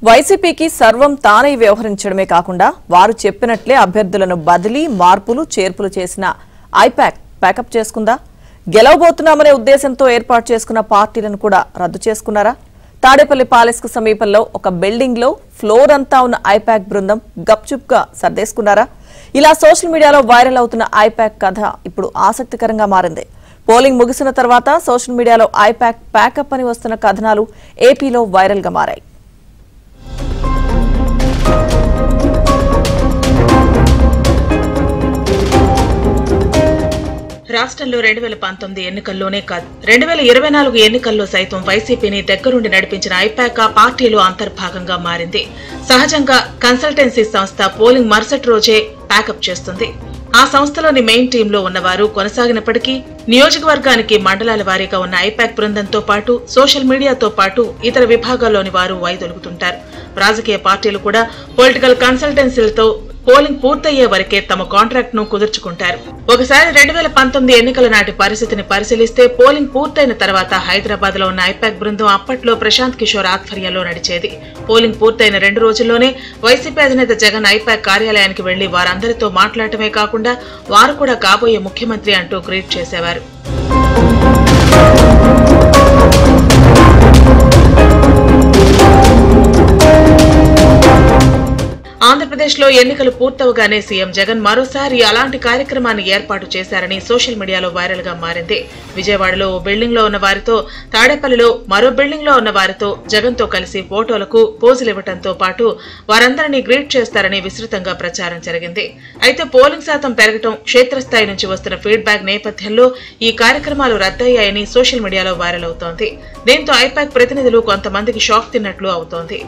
వైసీపీకి సర్వం తానే వ్యవహరించడమే కాకుండా వారు చెప్పినట్లే అభ్యర్థులను బదిలీ మార్పులు చేర్పులు చేసిన ఐపాక్ ప్యాకప్ చేసుకుందా? గెలవబోతున్నామనే ఉద్దేశంతో ఏర్పాటు చేసుకున్న పార్టీలను కూడా రద్దు చేసుకున్నారా? తాడేపల్లి ప్యాలెస్ కు సమీపంలో ఒక బిల్డింగ్ లో ఫ్లోర్ అంతా ఉన్న ఐపాక్ బృందం గప్చుప్ గా సర్దేసుకున్నారా? ఇలా సోషల్ మీడియాలో వైరల్ అవుతున్న ఐపాక్ కథ ఇప్పుడు ఆసక్తికరంగా మారింది. పోలింగ్ ముగిసిన తర్వాత సోషల్ మీడియాలో ఐపాక్ ప్యాకప్ అని వస్తున్న కథనాలు ఏపీలో వైరల్ గా మారాయి. రాష్ట్రంలో 2019 ఎన్నికల్లోనే కాదు 2024 ఎన్నికల్లో సైతం వైసీపీని దగ్గరుండి నడిపించిన ఐపాక్ ఆ పార్టీలో అంతర్భాగంగా మారింది. సహజంగా కన్సల్టెన్సీ సంస్థ పోలింగ్ మరుసటి రోజే ప్యాకప్ చేస్తుంది. ఆ సంస్థలోని మెయిన్ టీంలో ఉన్నవారు కొనసాగినప్పటికీ నియోజకవర్గానికి మండలాల వారీగా ఉన్న ఐపాక్ బృందంతో పాటు సోషల్ మీడియాతో పాటు ఇతర విభాగాల్లోని వారు వైదొలుగుతుంటారు. రాజకీయ పార్టీలు కూడా పొలిటికల్ కన్సల్టెన్సీలతో పోలింగ్ పూర్తయ్యే వరకే తమ కాంట్రాక్ట్ ను కుదుర్చుకుంటారు. ఒకసారి 2019 ఎన్నికల నాటి పరిస్థితిని పరిశీలిస్తే పోలింగ్ పూర్తయిన తర్వాత హైదరాబాద్ లో ఉన్న ఐపాక్ బృందం అప్పట్లో ప్రశాంత్ కిషోర్ ఆధ్వర్యంలో నడిచేది. పోలింగ్ పూర్తయిన 2 రోజుల్లోనే వైసీపీ అధినేత జగన్ ఐపాక్ కార్యాలయానికి వెళ్లి వారందరితో మాట్లాడటమే కాకుండా వారు కూడా కాబోయే ముఖ్యమంత్రి అంటూ గ్రీట్ చేసేవారు. ఆంధ్రప్రదేశ్ లో ఎన్నికలు పూర్తవగానే సీఎం జగన్ మరోసారి అలాంటి కార్యక్రమాన్ని ఏర్పాటు చేశారని సోషల్ మీడియాలో వైరల్ గా మారింది. విజయవాడలో ఓ బిల్డింగ్ లో ఉన్న వారితో, తాడేపల్లిలో మరో బిల్డింగ్ లో ఉన్న వారితో జగన్ తో కలిసి ఫోటోలకు పోజులివ్వడంతో పాటు వారందరినీ గ్రీట్ చేస్తారని విస్తృతంగా ప్రచారం జరిగింది. అయితే పోలింగ్ శాతం పెరగటం, క్షేత్రస్థాయి నుంచి వస్తున్న ఫీడ్బ్యాక్ నేపథ్యంలో ఈ కార్యక్రమాలు రద్దయ్యాయని సోషల్ మీడియాలో వైరల్ అవుతోంది. దీంతో ఐపాక్ ప్రతినిధులు కొంతమందికి షాక్ తిన్నట్లు అవుతోంది.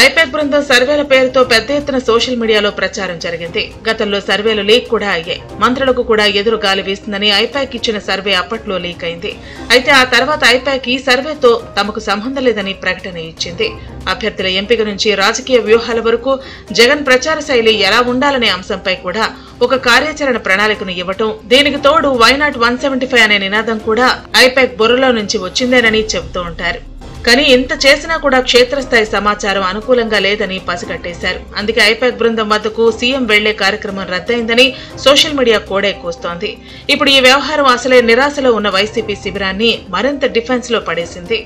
ఐపాక్ బృందం సర్వేల పేరుతో పెద్ద ఎత్తున సోషల్ మీడియాలో ప్రచారం జరిగింది. గతంలో సర్వేలు లీక్ కూడా అయ్యాయి. మంత్రులకు కూడా ఎదురు గాలి వీస్తుందని ఐపాక్ ఇచ్చిన సర్వే అప్పట్లో లీక్ అయింది. అయితే ఆ తర్వాత ఐపాక్ ఈ సర్వేతో తమకు సంబంధం లేదని ప్రకటన ఇచ్చింది. అభ్యర్థుల ఎంపిక నుంచి రాజకీయ వ్యూహాల వరకు జగన్ ప్రచార శైలి ఎలా ఉండాలనే అంశంపై కూడా ఒక కార్యాచరణ ప్రణాళికను ఇవ్వటం, దీనికి తోడు వైనాట్ 175 అనే నినాదం కూడా ఐపాక్ బుర్రలో నుంచి వచ్చిందేనని చెబుతూ ఉంటారు. కానీ ఇంత చేసినా కూడా క్షేత్రస్థాయి సమాచారం అనుకూలంగా లేదని పసిగట్టేశారు. అందుకే ఐపాక్ బృందం వద్దకు సీఎం వెళ్లే కార్యక్రమం రద్దయిందని సోషల్ మీడియా కోడే కూస్తోంది. ఇప్పుడు ఈ వ్యవహారం అసలే నిరాశలో ఉన్న వైసీపీ శిబిరాన్ని మరింత డిఫెన్స్ లో పడేసింది.